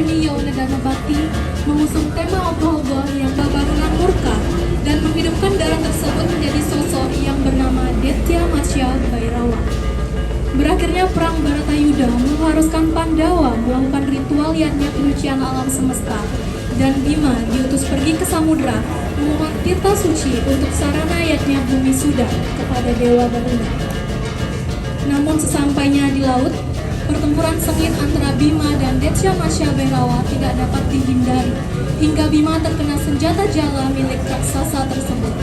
Nio Nedana Bakti mengusung tema ogoh-ogoh yang babarunan murka dan menghidupkan daerah tersebut menjadi sosok yang bernama Detya Matsya Bhairawa. Berakhirnya perang Baratayuda mengharuskan Pandawa melakukan ritual yatnya penyucian alam semesta, dan Bima diutus pergi ke samudra memohon tirta suci untuk sarana yatnya bumi Suda kepada Dewa Baruna. Namun sesampainya di laut, pertempuran sengit antara Bima dan Detya Matsya Bhairawa tidak dapat dihindari hingga Bima terkena senjata jala milik raksasa tersebut.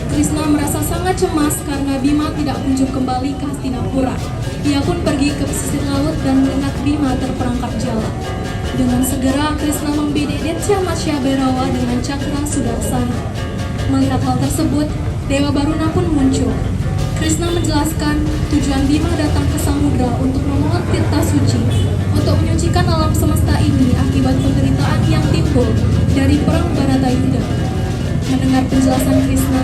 Krishna merasa sangat cemas karena Bima tidak kunjung kembali ke Hastinapura. Ia pun pergi ke pesisir laut dan mendengar Bima terperangkap jala. Dengan segera Krishna membidik Detya Matsya Bhairawa dengan cakra Sudarsana. Melihat hal tersebut, Dewa Baruna pun muncul. Krishna menjelaskan tujuan Bima datang ke samudra untuk memohon tirta suci untuk menyucikan alam semesta ini akibat penderitaan yang timbul dari perang Baratayuda. Mendengar penjelasan Krishna,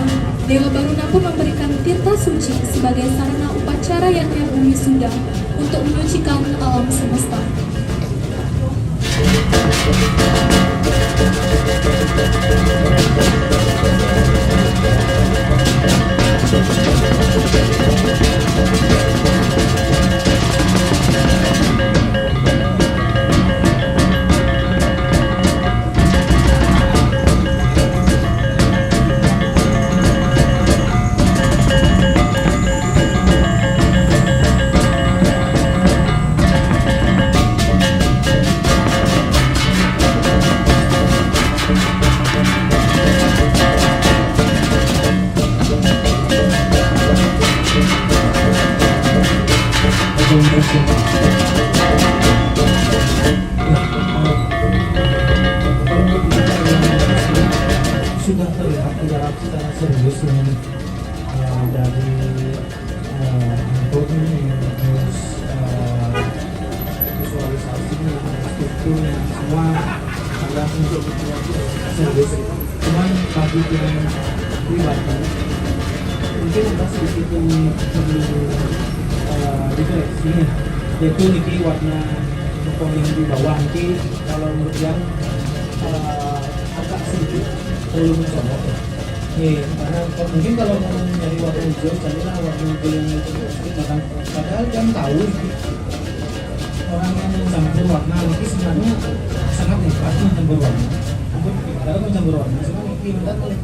Dewa Baruna pun memberikan tirta suci sebagai sarana upacara yatnya bumi Suda untuk menyucikan alam semesta. Sudah terlihat tidak secara serius ini dari terus visualisasinya, strukturnya, semua agak untuk serius. Cuman bagi yang pribadi mungkin ada sedikit yang perlu dikoreksi, yaitu niki warna poin di bawah niki kalau menurut yang agak sedikit perlu mencolok ya. Karena mungkin kalau mau nyari warna hijau, carilah warna hijau yang itu. Padahal kan tahu ini orang yang mencampur warna ini sebenarnya sangat hebat mencampur warna. Padahal mencampur warna, cuma ini mendat oleh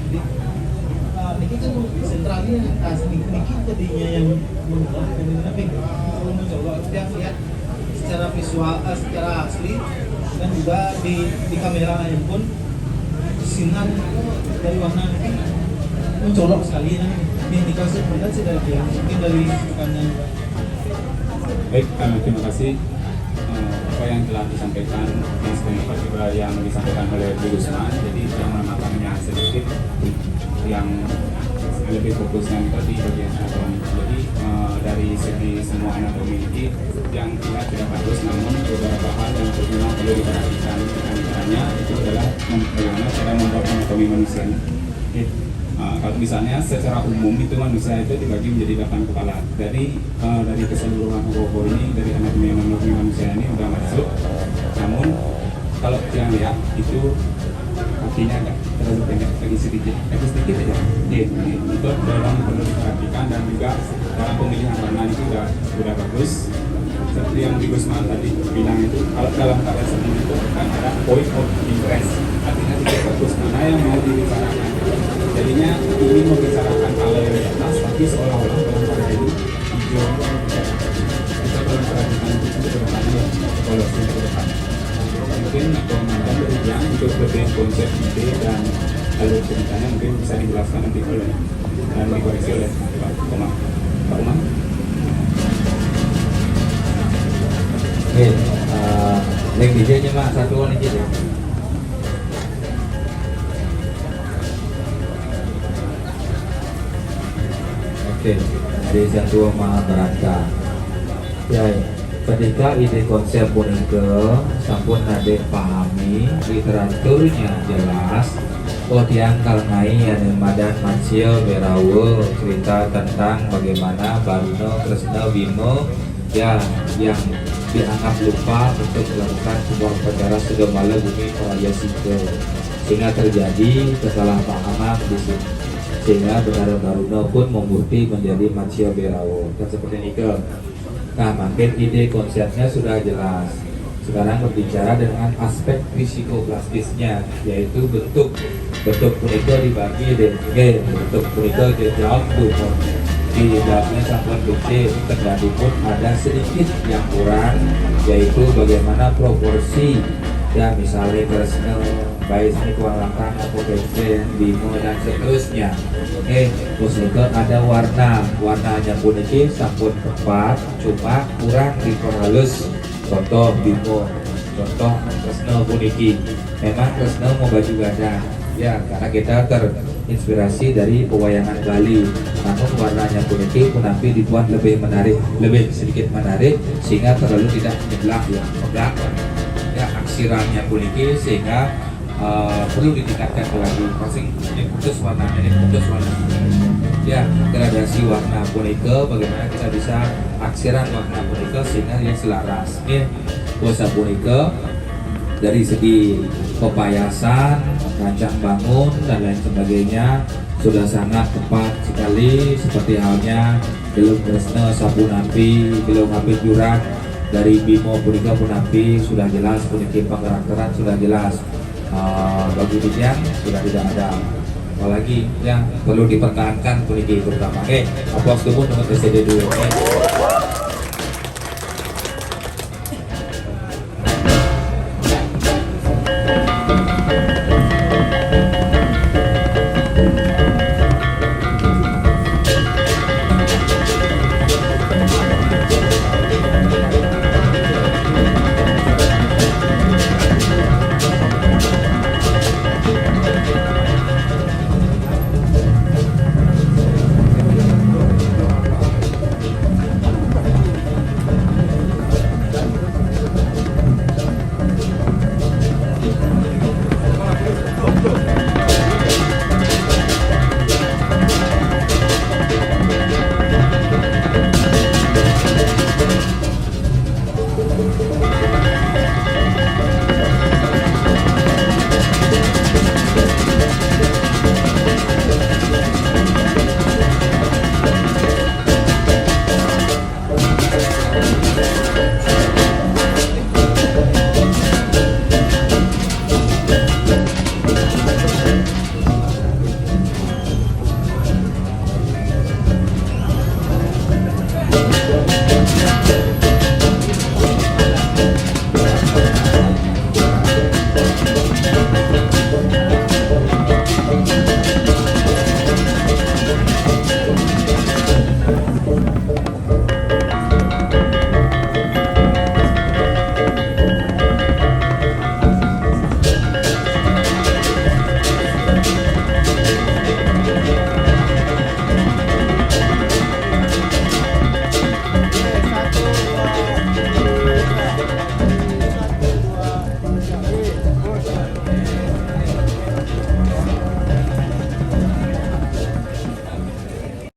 ini kan sentralnya niki tadinya yang menolak tapi perlu mencolok. Dia lihat secara visual, secara asli, dan juga di kamera yang pun sinar dari warna ini mencolok sekali. Ini indikasi benar sih dari dia, mungkin dari bukannya. Baik, terima kasih apa yang telah disampaikan yang sebenarnya juga yang disampaikan oleh Bu Gusman. Jadi yang menambahkannya sedikit yang lebih fokusnya tadi bagian anatomi. Jadi dari segi semua anatomi ini yang tidak bagus, namun beberapa hal yang memang perlu diperhatikan. Antaranya itu adalah bagaimana cara membuat anatomi manusia. Kalau misalnya secara umum itu manusia itu dibagi menjadi 8 kepala. Dari keseluruhan ogoh ini, dari anatomi manusia ini sudah masuk. Namun kalau yang lihat itu kakinya agak terlalu pendek, lagi sedikit aja. Itu dalam perlu diperhatikan, dan juga dalam pemilihan warna itu sudah bagus. Seperti yang di Gusman tadi bilang itu, kalau dalam karya seni itu kan ada point of interest, artinya tidak fokus mana yang mau dibicarakan. Jadinya ingin membicarakan hal yang di atas, tapi seolah-olah dalam karya ini hijau. Kita perlu perhatikan itu ke depannya, evaluasi ke depan. Mungkin komentar dari yang untuk lebih konsep ide dan alur ceritanya mungkin bisa dijelaskan nanti oleh dan dikoreksi oleh Pak Komang. Pak Komang. Oke, link DJ nya Mak, satu link DJ. Oke, dari satu Mahabharata. Ya, ketika ide konsep punike sampun nade pahami, literaturnya jelas. Oh tiang kalngai anu Madan Matsya Bhairawa cerita tentang bagaimana Baruna Kresna Bima ya yang dianggap lupa untuk melakukan sebuah upacara Sudomala Bumi Raya Sike, sehingga terjadi kesalahpahaman di sini, sehingga Benar-Baruna pun memurti menjadi Matsya Berawo. Dan seperti ini ke. Nah, makin ide konsepnya sudah jelas. Sekarang berbicara dengan aspek fisikoplastisnya, yaitu bentuk punika dibagi dengan bentuk punika jawab tuh di dalamnya sampun bukti terjadi pun ada sedikit yang kurang, yaitu bagaimana proporsi ya, misalnya Kresna, baik ini kurang langkah potensi Bimo dan seterusnya. Khususnya ada warnanya pun ini sampun tepat, cuma kurang diperhalus. Contoh Bimo, contoh Kresna puniki. Memang Kresna mau baju gada, ya karena kita terinspirasi dari pewayangan Bali. Namun warnanya puniki punampi dibuat lebih menarik, lebih sedikit menarik, sehingga terlalu tidak menyeblak ya, menyeblak. Ya aksirannya puniki sehingga perlu ditingkatkan lagi. Masing ini putus warnanya, ini putus warnanya. Ya gradasi warna punika, bagaimana kita bisa aksiran warna punika sehingga yang selaras. Ini puasa punika dari segi pepayasan, rancang bangun dan lain sebagainya sudah sangat tepat sekali, seperti halnya belum Kresna Sapunampi, belum Api Jurang dari Bimo punika Punampi sudah jelas, puniki pengeran sudah jelas. Bagi Dijang sudah tidak ada, apalagi yang perlu dipertahankan puniki terutama. Oke, aplaus dulu untuk TCD dulu.